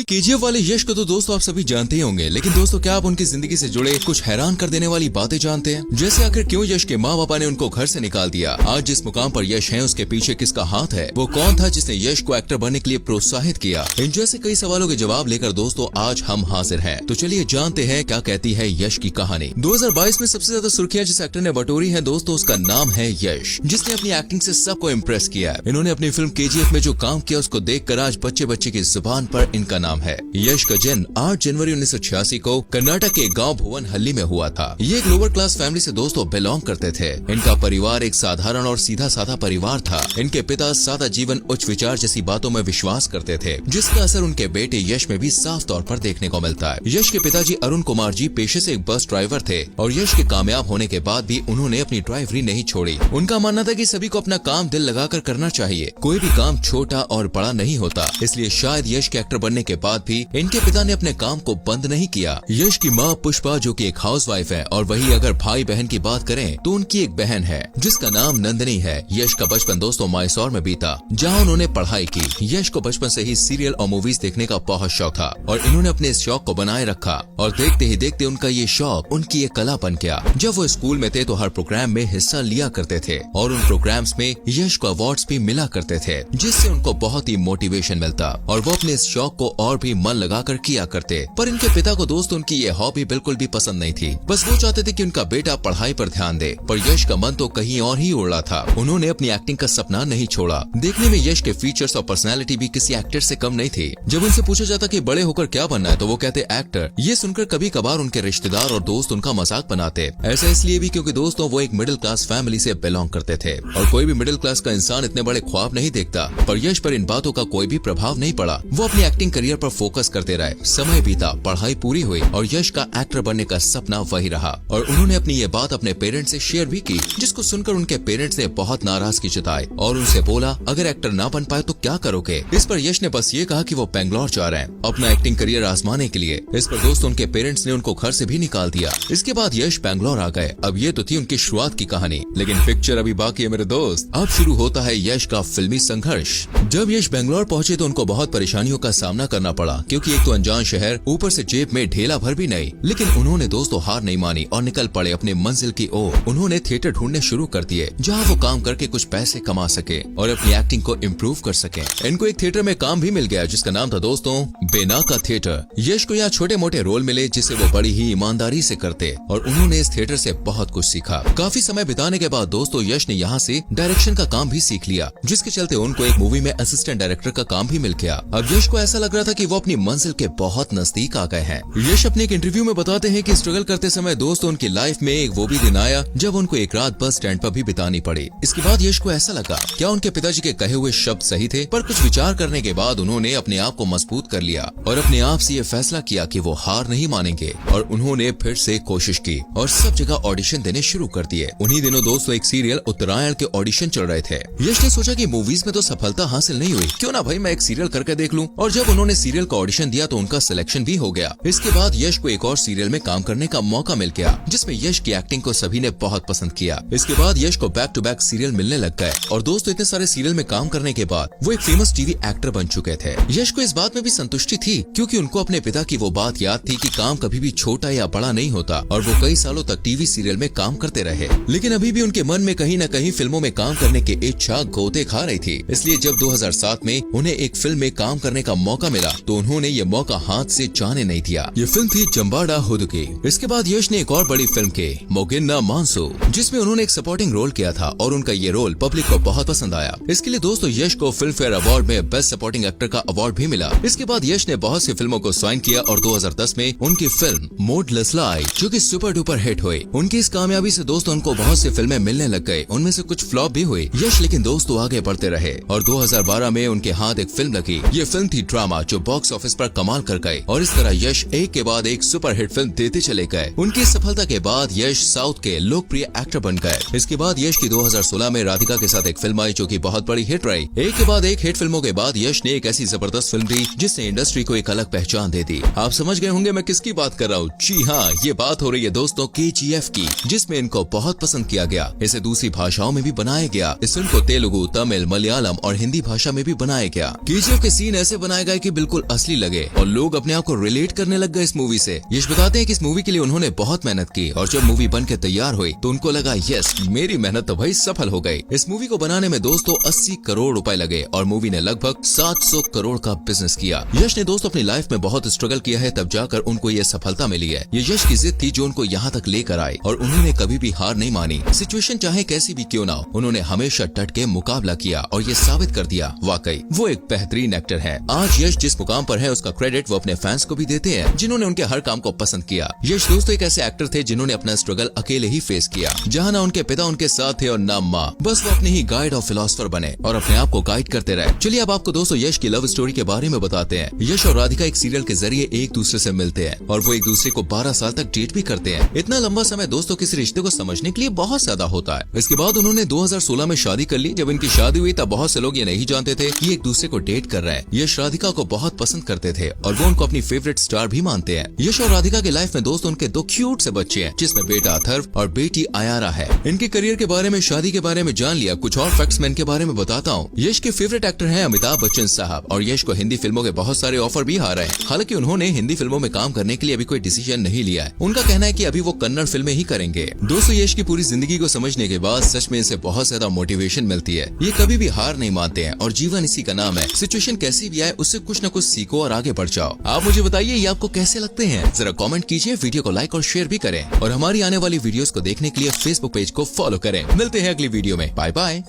KGF वाले यश को तो दोस्तों आप सभी जानते ही होंगे, लेकिन दोस्तों क्या आप उनकी जिंदगी से जुड़े कुछ हैरान कर देने वाली बातें जानते हैं? जैसे आखिर क्यों यश के माँ बापा ने उनको घर से निकाल दिया, आज जिस मुकाम पर यश है उसके पीछे किसका हाथ है, वो कौन था जिसने यश को एक्टर बनने के लिए प्रोत्साहित किया, इन जैसे कई सवालों के जवाब लेकर दोस्तों आज हम हाजिर हैं। तो चलिए जानते हैं क्या कहती है यश की कहानी। 2022 में सबसे ज्यादा सुर्खियां जिस एक्टर ने बटोरी है दोस्तों उसका नाम है यश, जिसने अपनी एक्टिंग से सबको इम्प्रेस किया। इन्होंने अपनी फिल्म केजीएफ में जो काम किया उसको देखकर आज बच्चे बच्चे की जुबान पर इनका नाम है। यश का जन्म 8 जनवरी 1986 को कर्नाटक के गांव भुवनहल्ली में हुआ था। ये एक लोअर क्लास फैमिली से दोस्तों बिलोंग करते थे। इनका परिवार एक साधारण और सीधा साधा परिवार था। इनके पिता सादा जीवन उच्च विचार जैसी बातों में विश्वास करते थे, जिसका असर उनके बेटे यश में भी साफ तौर पर देखने को मिलता है। यश के पिताजी अरुण कुमार जी पेशे से एक बस ड्राइवर थे और यश के कामयाब होने के बाद भी उन्होंने अपनी ड्राइवरी नहीं छोड़ी। उनका मानना था कि सभी को अपना काम दिल लगाकर करना चाहिए, कोई भी काम छोटा और बड़ा नहीं होता। इसलिए शायद यश के एक्टर बनने के बाद भी इनके पिता ने अपने काम को बंद नहीं किया। यश की माँ पुष्पा जो कि एक हाउसवाइफ है, और वही अगर भाई बहन की बात करें तो उनकी एक बहन है जिसका नाम नंदिनी है। यश का बचपन दोस्तों मैसूर में बीता, जहाँ उन्होंने पढ़ाई की। यश को बचपन से ही सीरियल और मूवीज देखने का बहुत शौक था और इन्होंने अपने इस शौक को बनाए रखा और देखते ही देखते उनका ये शौक उनकी एक कला बन गया। जब वो स्कूल में थे तो हर प्रोग्राम में हिस्सा लिया करते थे और उन प्रोग्राम्स में यश को अवार्ड्स भी मिला करते थे, जिससे उनको बहुत ही मोटिवेशन मिलता और वो अपने इस शौक को और भी मन लगाकर किया करते। पर इनके पिता को दोस्त उनकी ये हॉबी बिल्कुल भी पसंद नहीं थी। बस वो चाहते थे कि उनका बेटा पढ़ाई पर ध्यान दे, पर यश का मन तो कहीं और ही उड़ रहा था। उन्होंने अपनी एक्टिंग का सपना नहीं छोड़ा। देखने में यश के फीचर्स और पर्सनैलिटी भी किसी एक्टर से कम नहीं थी। जब उनसे पूछा जाता कि बड़े होकर क्या बनना है तो वो कहते एक्टर। ये सुनकर कभी कभार उनके रिश्तेदार और दोस्त उनका मजाक बनाते। ऐसा इसलिए भी क्योंकि दोस्तों वो एक मिडिल क्लास फैमिली से बिलोंग करते थे और कोई भी मिडिल क्लास का इंसान इतने बड़े ख्वाब नहीं देखता। पर यश पर इन बातों का कोई भी प्रभाव नहीं पड़ा। वो अपनी एक्टिंग करियर पर फोकस करते रहे। समय बीता, पढ़ाई पूरी हुई और यश का एक्टर बनने का सपना वही रहा और उन्होंने अपनी ये बात अपने पेरेंट्स से शेयर भी की, जिसको सुनकर उनके पेरेंट्स ने बहुत नाराजगी जताई और उनसे बोला अगर एक्टर ना बन पाए तो क्या करोगे। इस पर यश ने बस ये कहा कि वो बेंगलोर जा रहे हैं अपना एक्टिंग करियर आजमाने के लिए। इस पर दोस्तों उनके पेरेंट्स ने उनको घर से भी निकाल दिया। इसके बाद यश बेंगलोर आ गए। अब ये तो थी उनकी शुरुआत की कहानी, लेकिन पिक्चर अभी बाकी है मेरे दोस्त। अब शुरू होता है यश का फिल्मी संघर्ष। जब यश बेंगलोर पहुंचे तो उनको बहुत परेशानियों का सामना करना पड़ा, क्योंकि एक तो अनजान शहर, ऊपर से जेब में ढेला भर भी नहीं। लेकिन उन्होंने दोस्तों हार नहीं मानी और निकल पड़े अपने मंजिल की ओर। उन्होंने थिएटर ढूंढने शुरू कर दिए जहां वो काम करके कुछ पैसे कमा सके और अपनी एक्टिंग को इम्प्रूव कर सके। इनको एक थिएटर में काम भी मिल गया जिसका नाम था दोस्तों बेनाका थिएटर। यश को यहाँ छोटे मोटे रोल मिले जिसे वो बड़ी ही ईमानदारी से करते और उन्होंने इस थिएटर से बहुत कुछ सीखा। काफी समय बिताने के बाद दोस्तों यश ने यहाँ से डायरेक्शन का काम भी सीख लिया, जिसके चलते उनको एक मूवी में असिस्टेंट डायरेक्टर का काम भी मिल गया। अब यश को ऐसा लग रहा था कि वो अपनी मंजिल के बहुत नजदीक आ गए हैं। यश अपने एक इंटरव्यू में बताते हैं कि स्ट्रगल करते समय दोस्तों उनकी लाइफ में एक वो भी दिन आया जब उनको एक रात बस स्टैंड पर भी बितानी पड़ी। इसके बाद यश को ऐसा लगा क्या उनके पिताजी के कहे हुए शब्द सही थे, पर कुछ विचार करने के बाद उन्होंने अपने आप को मजबूत कर लिया और अपने आप से ये फैसला किया कि वो हार नहीं मानेंगे और उन्होंने फिर से कोशिश की और सब जगह ऑडिशन देने शुरू कर दिए। उन्हीं दिनों दोस्तों एक सीरियल उत्तरायण के ऑडिशन चल रहे थे। यश ने सोचा कि मूवीज में तो सफलता हासिल नहीं हुई, क्यों ना भाई मैं एक सीरियल करके देख लूं। और जब उन्होंने सीरियल का ऑडिशन दिया तो उनका सिलेक्शन भी हो गया। इसके बाद यश को एक और सीरियल में काम करने का मौका मिल गया, जिसमें यश की एक्टिंग को सभी ने बहुत पसंद किया। इसके बाद यश को बैक टू बैक सीरियल मिलने लग गए और दोस्तों इतने सारे सीरियल में काम करने के बाद वो एक फेमस टीवी एक्टर बन चुके थे। यश को इस बात में भी संतुष्टि थी, क्योंकि उनको अपने पिता की वो बात याद थी कि काम कभी भी छोटा या बड़ा नहीं होता और वो कई सालों तक टीवी सीरियल में काम करते रहे। लेकिन अभी भी उनके मन में कहीं न कहीं फिल्मों में काम करने की इच्छा गोते खा रही थी। इसलिए जब 2007 में उन्हें एक फिल्म में काम करने का मौका मिला तो उन्होंने ये मौका हाथ से जाने नहीं दिया। ये फिल्म थी जम्बाड़ा हुदुकी। इसके बाद यश ने एक और बड़ी फिल्म के मोगिन्ना मानसू, जिसमें उन्होंने एक सपोर्टिंग रोल किया था और उनका ये रोल पब्लिक को बहुत पसंद आया। इसके लिए दोस्तों यश को फिल्म फेयर अवार्ड में बेस्ट सपोर्टिंग एक्टर का अवार्ड भी मिला। इसके बाद यश ने बहुत सी फिल्मों को साइन किया और 2010 में उनकी फिल्म मोडलेस आई, जो कि सुपर डुपर हिट हुई। उनकी इस कामयाबी से दोस्तों उनको बहुत सी फिल्में मिलने लग गए, उनमें से कुछ फ्लॉप भी हुई। यश लेकिन दोस्तों आगे बढ़ते रहे और 2012 में उनके हाथ एक फिल्म लगी। ये फिल्म थी ड्रामा, जो बॉक्स ऑफिस पर कमाल कर गए और इस तरह यश एक के बाद एक सुपर हिट फिल्म देते चले गए। उनकी सफलता के बाद यश साउथ के लोकप्रिय एक्टर बन गए। इसके बाद यश की 2016 में राधिका के साथ एक फिल्म आई जो कि बहुत बड़ी हिट रही। एक के बाद एक हिट फिल्मों के बाद यश ने एक ऐसी जबरदस्त फिल्म दी जिसने इंडस्ट्री को एक अलग पहचान दे दी। आप समझ गए होंगे मैं किसकी बात कर रहा हूँ। जी हाँ, ये बात हो रही है दोस्तों केजीएफ की, जिसमें इनको बहुत पसंद किया गया। इसे दूसरी भाषाओं में भी बनाया गया। इस फिल्म को तेलुगु, तमिल, मलयालम और हिंदी भाषा में भी बनाया गया। केजीएफ के सीन ऐसे बनाए गए कि बिल्कुल असली लगे और लोग अपने आप को रिलेट करने लग गए इस मूवी से। यश बताते हैं कि इस मूवी के लिए उन्होंने बहुत मेहनत की और जब मूवी बन के तैयार हुई तो उनको लगा यस मेरी मेहनत तो भाई सफल हो गई। इस मूवी को बनाने में दोस्तों 80 करोड़ रुपए लगे और मूवी ने लगभग 700 करोड़ का बिजनेस किया। यश ने दोस्तों अपनी लाइफ में बहुत स्ट्रगल किया है, तब जाकर उनको ये सफलता मिली है। ये यश की जिद थी जो उनको यहाँ तक लेकर आई और उन्होंने कभी भी हार नहीं मानी। सिचुएशन चाहे कैसी भी क्यों ना हो, उन्होंने हमेशा डट के मुकाबला किया और ये साबित कर दिया वाकई वो एक बेहतरीन एक्टर है। आज यश जिस मुकाम पर है उसका क्रेडिट वो अपने फैंस को भी देते हैं जिन्होंने उनके हर काम को पसंद किया। यश दोस्तों एक ऐसे एक्टर थे जिन्होंने अपना स्ट्रगल अकेले ही फेस किया, जहाँ ना उनके पिता उनके साथ थे और ना माँ, बस वो अपने ही गाइड और फिलोसफर बने और अपने आप को गाइड करते रहे। चलिए अब आपको दोस्तों यश की लव स्टोरी के बारे में बताते हैं। यश और राधिका एक सीरियल के जरिए एक दूसरे से मिलते हैं और वो एक दूसरे को 12 साल तक डेट भी करते हैं। इतना लंबा समय दोस्तों किसी रिश्ते को समझने के लिए बहुत ज्यादा होता है। इसके बाद उन्होंने 2016 में शादी कर ली। जब इनकी शादी हुई तब बहुत से लोग ये नहीं जानते थे कि एक दूसरे को डेट कर रहे हैं। यश राधिका को बहुत पसंद करते थे और वो उनको अपनी फेवरेट स्टार भी मानते हैं। यश और राधिका की लाइफ में दोस्तों उनके 2 क्यूट से बच्चे हैं जिसमें बेटा अथर्व और बेटी आयारा है। इनके करियर के बारे में, शादी के बारे में जान लिया, कुछ और फैक्ट्स मैं इनके बारे में बताता हूँ। यश के फेवरेट एक्टर हैं अमिताभ बच्चन साहब और यश को हिंदी फिल्मों के बहुत सारे ऑफर भी आ रहे हैं। हालांकि उन्होंने हिंदी फिल्मों में काम करने के लिए अभी कोई डिसीजन नहीं लिया है। उनका कहना है कि अभी वो कन्नड़ फिल्में ही करेंगे। दोस्तों यश की पूरी जिंदगी को समझने के बाद सच में इनसे बहुत ज्यादा मोटिवेशन मिलती है। ये कभी भी हार नहीं मानते हैं और जीवन इसी का नाम है। सिचुएशन कैसी भी आए उससे कुछ न कुछ सीखो और आगे बढ़ जाओ। आप मुझे बताइए ये आपको कैसे लगते हैं, जरा कमेंट कीजिए, वीडियो को लाइक और शेयर भी करें और हमारी आने वाली वीडियोस को देखने के लिए फेसबुक पेज को फॉलो करें। मिलते हैं अगली वीडियो में, बाय बाय।